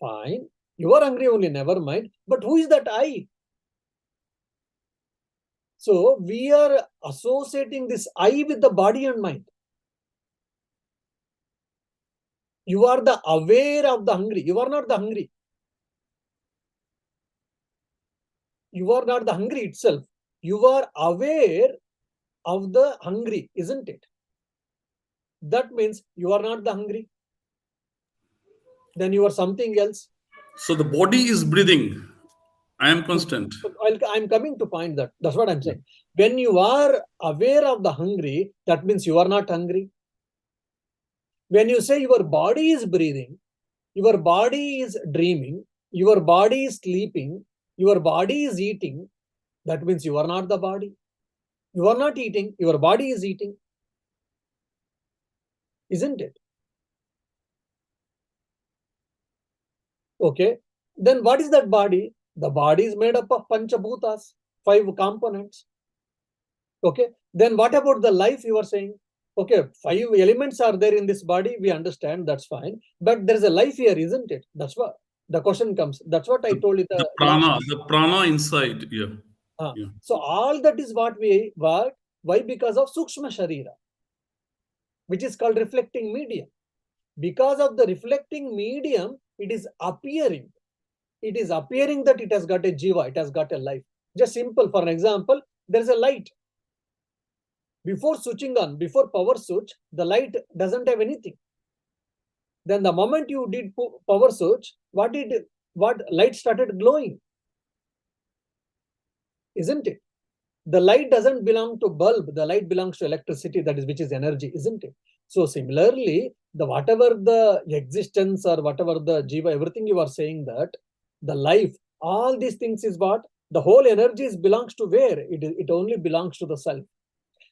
Fine. You are hungry only, never mind. But who is that I? So we are associating this I with the body and mind. You are the aware of the hungry. You are not the hungry. You are not the hungry itself. You are aware of the hungry, isn't it? That means you are not the hungry. Then you are something else. So the body is breathing. I am constant. I'm coming to point that. That's what I'm saying. When you are aware of the hungry, that means you are not hungry. When you say your body is breathing, your body is dreaming, your body is sleeping, your body is eating, that means you are not the body. You are not eating, your body is eating. Isn't it? Okay. Then what is that body? The body is made up of panchabhutas, 5 components. Okay. Then what about the life you are saying? Okay, 5 elements are there in this body. We understand, that's fine. But there is a life here, isn't it? That's what the question comes. That's what I told you. The prana inside. Yeah. Yeah. So all that is what why? Because of Sukshma Sharira, which is called reflecting medium. Because of the reflecting medium, it is appearing. It is appearing that it has got a jiva, it has got a life. Just simple, for an example, there is a light. Before switching on, before power switch, the light doesn't have anything. Then the moment you did power switch, what light started glowing? Isn't it? The light doesn't belong to bulb, the light belongs to electricity, which is energy, isn't it? So similarly, whatever the existence or whatever the jiva, everything you are saying, that the life, all these things is what? The whole energy belongs to where? It only belongs to the self.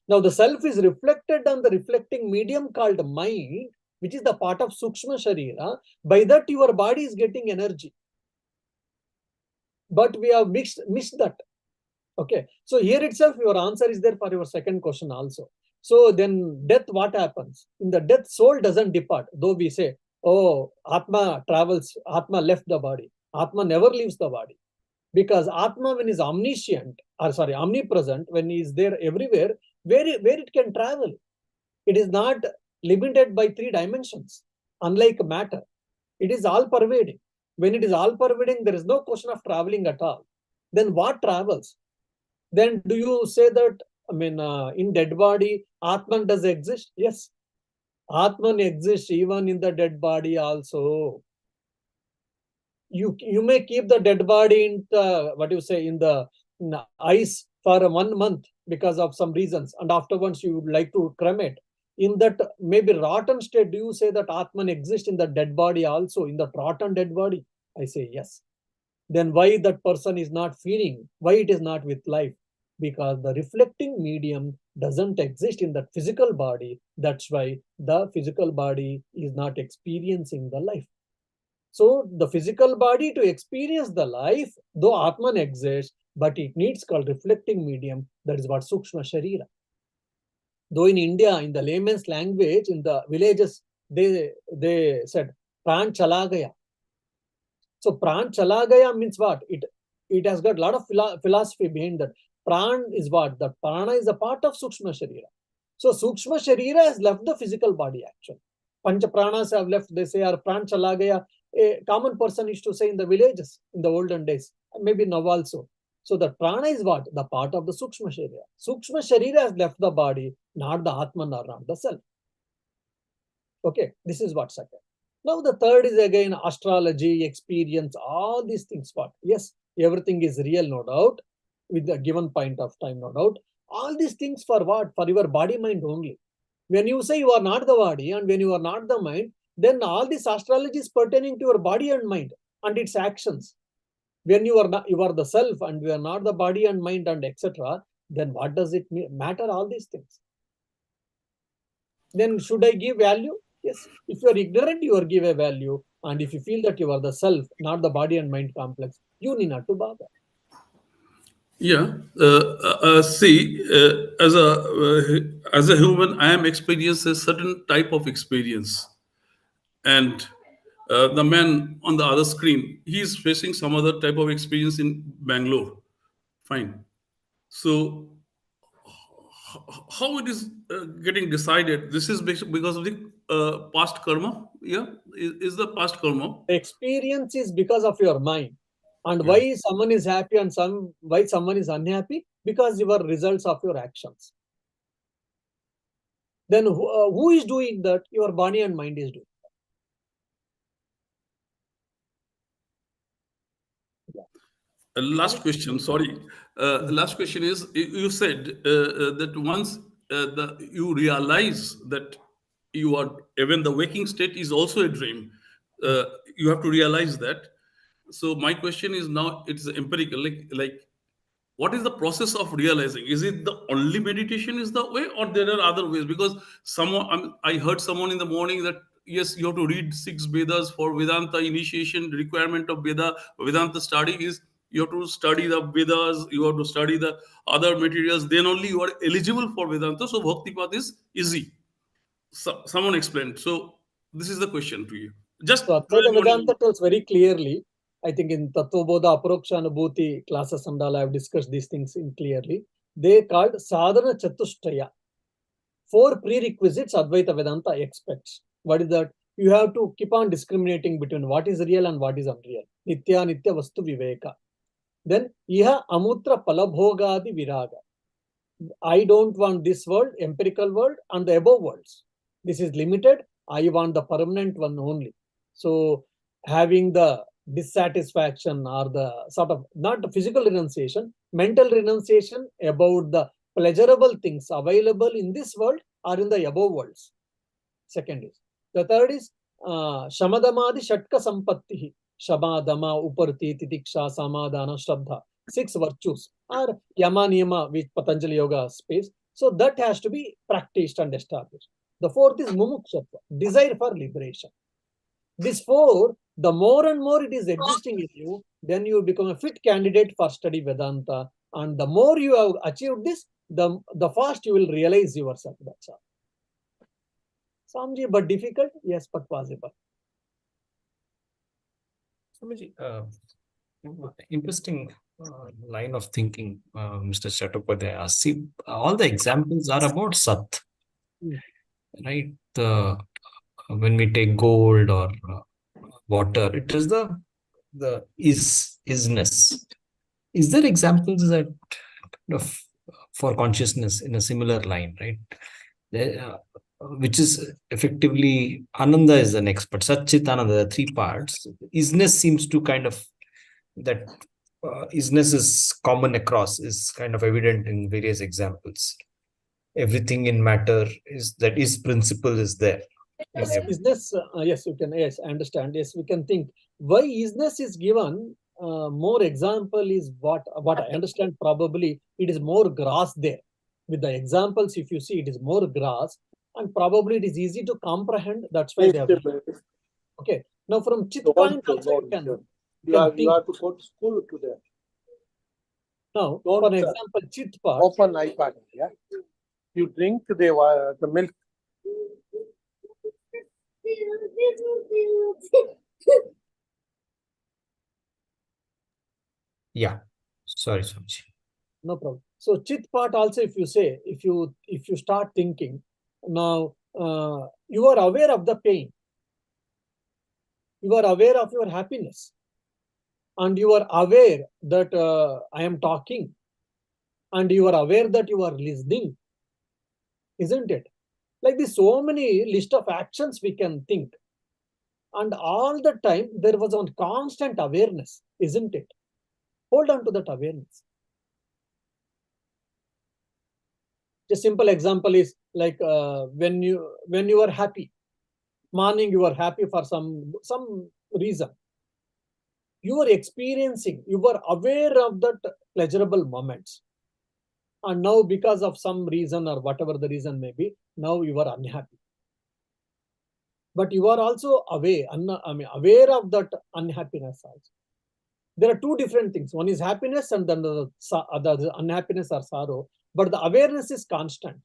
Now the self is reflected on the reflecting medium called mind, which is the part of Sukshma Sharira. By that your body is getting energy. But we have missed that. Okay. So here itself your answer is there for your second question also. So then death, what happens? In the death, soul doesn't depart. Though we say, oh, Atma travels, Atma left the body. Atma never leaves the body. Because Atma, when is omniscient, omnipresent, when he is there everywhere, where it can travel. It is not limited by 3 dimensions, unlike matter. It is all pervading. When it is all pervading, there is no question of traveling at all. Then what travels? Then do you say that, in dead body, Atman does exist? Yes. Atman exists even in the dead body also. You may keep the dead body in the ice for 1 month because of some reasons, and afterwards you would like to cremate. In that maybe rotten state, do you say that Atman exists in the dead body also, in the rotten dead body? I say yes. Then why that person is not feeling? Why it is not with life? Because the reflecting medium doesn't exist in that physical body. That's why the physical body is not experiencing the life. So the physical body to experience the life, though Atman exists, but it needs called reflecting medium. That is what Sukshma Sharira. Though in India, in the layman's language, in the villages, they said, Pran chala gaya. So Pran chala gaya means what? It has got a lot of philosophy behind that. Pran is what? The prana is a part of Sukshma Sharira. So Sukshma Sharira has left the physical body actually. Pancha pranas have left, they say, or Pran chala gaya. A common person used to say in the villages in the olden days, maybe now also. So the prana is what? The part of the Sukshma Sharira. Sukshma Sharira has left the body, not the Atman or not the self. Okay, this is what second. Now the third is again astrology, experience, all these things. What? Yes, everything is real, no doubt, with a given point of time, no doubt. All these things for what? For your body mind only. When you say you are not the body and when you are not the mind, then all this astrology is pertaining to your body and mind and its actions. When you are the self and you are not the body and mind and etc., then what does it matter, all these things? Then should I give value? Yes. If you are ignorant, you are give a value. And if you feel that you are the self, not the body and mind complex, you need not to bother. Yeah. See, as a human, I am experiencing a certain type of experience, and the man on the other screen, he is facing some other type of experience in Bangalore. Fine. So, how it is getting decided? This is because of the past karma. Yeah, is the past karma. The experience is because of your mind. And Yeah. why someone is happy and why someone is unhappy? Because your results of your actions. Then who is doing that? Your body and mind is doing. Last question, sorry. Last question is, you said that once you realize that you are, even the waking state is also a dream, you have to realize that. So my question is now, it's empirical, like what is the process of realizing? Is it the only meditation is the way, or there are other ways? Because I heard someone in the morning that yes, you have to read 6 Vedas for Vedanta initiation. The requirement of Vedanta study is you have to study the Vedas, you have to study the other materials, then only you are eligible for Vedanta. So Bhakti path is easy. Someone explained. So this is the question to you. Just So Advaita Vedanta tells very clearly, I think in Tattvabodha, Aparoksha Anubhuti classes and all, I have discussed these things in clearly. They called Sadhana Chatushtaya. 4 prerequisites Advaita Vedanta expects. What is that? You have to keep on discriminating between what is real and what is unreal. Nitya Nitya Vastu Viveka. Then Iha Amutra Palabhogadi Viraga. I don't want this world, empirical world, and the above worlds. This is limited. I want the permanent one only. So having the dissatisfaction or the sort of not the physical renunciation, mental renunciation about the pleasurable things available in this world or in the above worlds. Second is. The third is Shamadamadi Shatka Sampatti. Shamadama, Uparti, Titiksha, Samadana, Shraddha. 6 virtues or Yama Niyama, which Patanjali Yoga space. So that has to be practiced and established. The fourth is Mumukshatva, desire for liberation. These 4, the more and more it is existing in you, then you become a fit candidate for study Vedanta. And the more you have achieved this, the fast you will realize yourself. That's all. Samji, but difficult? Yes, but possible. Swamiji, interesting line of thinking, Mr. Chattopadhyay. See, all the examples are about Sat, right? When we take gold or water, it is the isness. Is there examples that for consciousness in a similar line, right? Which is effectively Ananda is the next, but Satchit Ananda, the 3 parts. Isness seems to kind of that isness is common across, is kind of evident in various examples. Everything in matter is that is principle is there. Isness, yes, you can, yes, I understand. Yes, we can think why isness is given. More example is what I understand. Probably it is more grass there. With the examples, if you see, it is more grass, and probably it is easy to comprehend. That's why they have. Okay. Now from Chit point also you can have to go to school today. Now, for example, Chit part. Open iPad, yeah. You drink the milk. Yeah. Sorry, Swamiji. No problem. So Chit part also, if you say, if you start thinking, now you are aware of the pain. You are aware of your happiness. And you are aware that I am talking. And you are aware that you are listening. Isn't it? Like this, so many list of actions we can think. And all the time, there was a constant awareness, isn't it? Hold on to that awareness. A simple example is like when you are happy, morning you are happy for some reason. You are experiencing, you are aware of that pleasurable moments. And now because of some reason or whatever the reason may be, now you are unhappy. But you are also aware of that unhappiness also. There are two different things. One is happiness and then the unhappiness or sorrow. But the awareness is constant.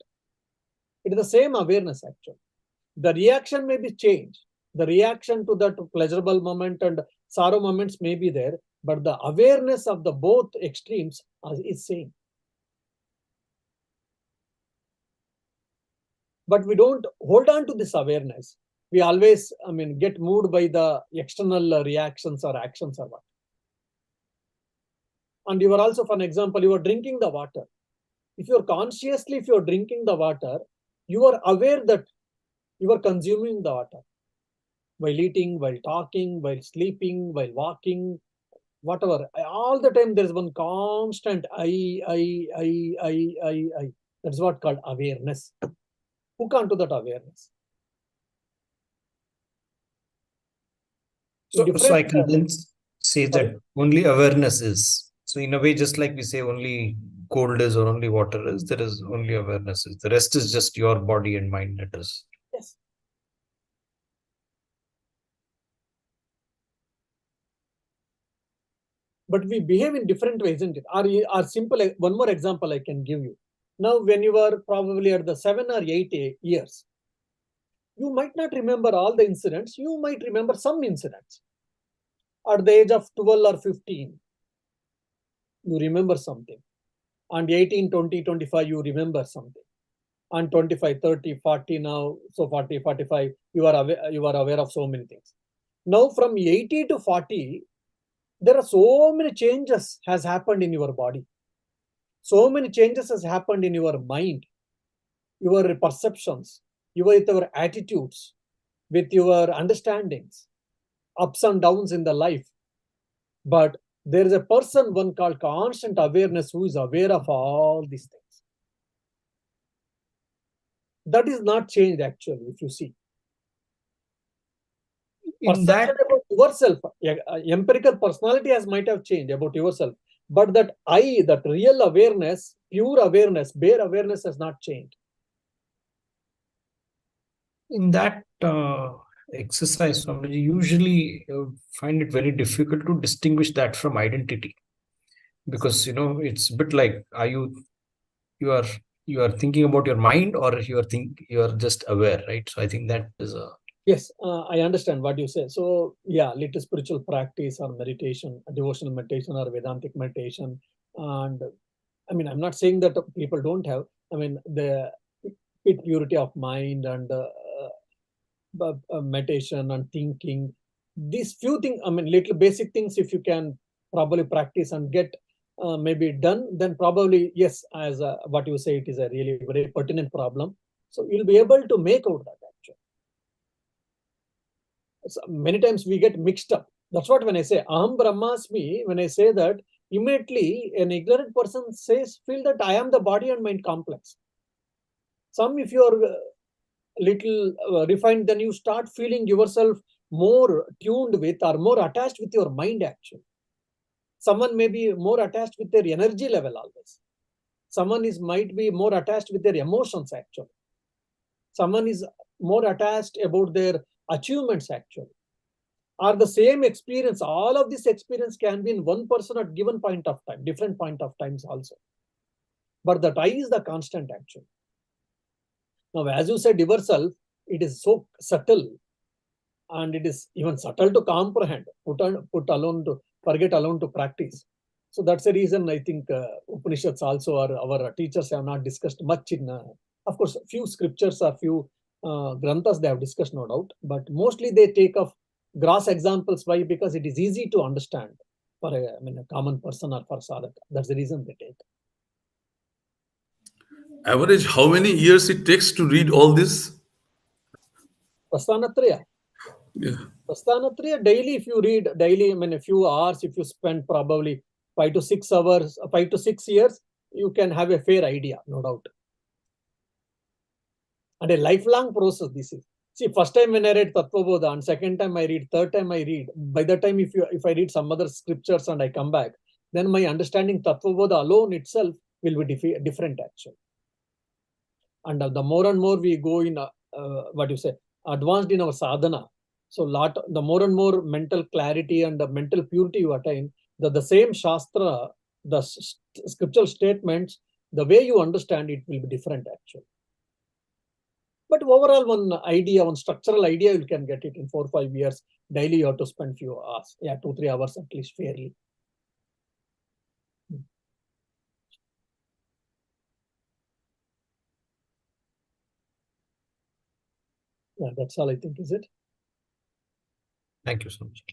It is the same awareness actually. The reaction may be changed. The reaction to that pleasurable moment and sorrow moments may be there, but the awareness of the both extremes is same. But we don't hold on to this awareness. We always, get moved by the external reactions or actions or what. And you are also, for an example, you are drinking the water. If you are drinking the water, you are aware that you are consuming the water. While eating, while talking, while sleeping, while walking, whatever. All the time there is one constant I. That's what called awareness. Hook onto that awareness. So I can then say that only awareness is. So in a way, just like we say only cold is or only water is, there is only awareness is. The rest is just your body and mind that is. Yes. But we behave in different ways, isn't it? Or simple, one more example I can give you. Now, when you were probably at the 7 or 8 years, you might not remember all the incidents. You might remember some incidents. At the age of 12 or 15, you remember something. And 18, 20, 25, you remember something. And 25, 30, 40 now, so 40, 45, you are aware of so many things. Now, from 80 to 40, there are so many changes has happened in your body. So many changes has happened in your mind, your perceptions, with your attitudes, with your understandings, ups and downs in the life. But there is a person, one called constant awareness, who is aware of all these things. That is not changed actually, if you see. Perception about yourself, empirical personality might have changed about yourself, but that real awareness, pure awareness, bare awareness has not changed. In that exercise, Swamiji, usually find it very difficult to distinguish that from identity, because it's a bit like, are you are thinking about your mind, or you are just aware, right? So I think that is a. Yes, I understand what you say. So, yeah, little spiritual practice or meditation, devotional meditation or Vedantic meditation. And I'm not saying that people don't have, the purity of mind and meditation and thinking. These few things, little basic things, if you can probably practice and get maybe done, then probably, yes, as what you say, it is a really very pertinent problem. So you'll be able to make out that actually. So many times we get mixed up. That's what when I say Aham Brahmasmi, when I say that, immediately an ignorant person feel that I am the body and mind complex. Some, if you are little refined, then you start feeling yourself more tuned with or more attached with your mind actually. Someone may be more attached with their energy level always. Someone might be more attached with their emotions actually. Someone is more attached about their achievements actually. Or the same experience, all of this experience can be in one person at given point of time, different point of times also. But that I is the constant actually. Now, as you said yourself, it is so subtle, and it is even subtle to comprehend, forget alone to practice. So that's the reason I think Upanishads also, our teachers have not discussed much in, of course, few scriptures or few granthas they have discussed, no doubt, but mostly they take of gross examples. Why? Because it is easy to understand for a common person or for sadhaka. That's the reason they take. Average, how many years it takes to read all this? Prasthanatraya. Yeah. Prasthanatraya, daily, if you read daily, a few hours, if you spend probably 5 to 6 hours, 5 to 6 years, you can have a fair idea, no doubt. And a lifelong process this is. See, first time when I read Tattvabodha, and second time I read, third time I read, by the time if I read some other scriptures and I come back, then my understanding Tattvabodha alone itself will be different actually. And the more and more we go in, advanced in our sadhana, so the more and more mental clarity and the mental purity you attain, the same Shastra, the scriptural statements, the way you understand it will be different actually. But overall, one idea, one structural idea, you can get it in 4 or 5 years. Daily, you have to spend few hours, 2-3 hours at least, fairly. Yeah, that's all I think, is it? Thank you so much.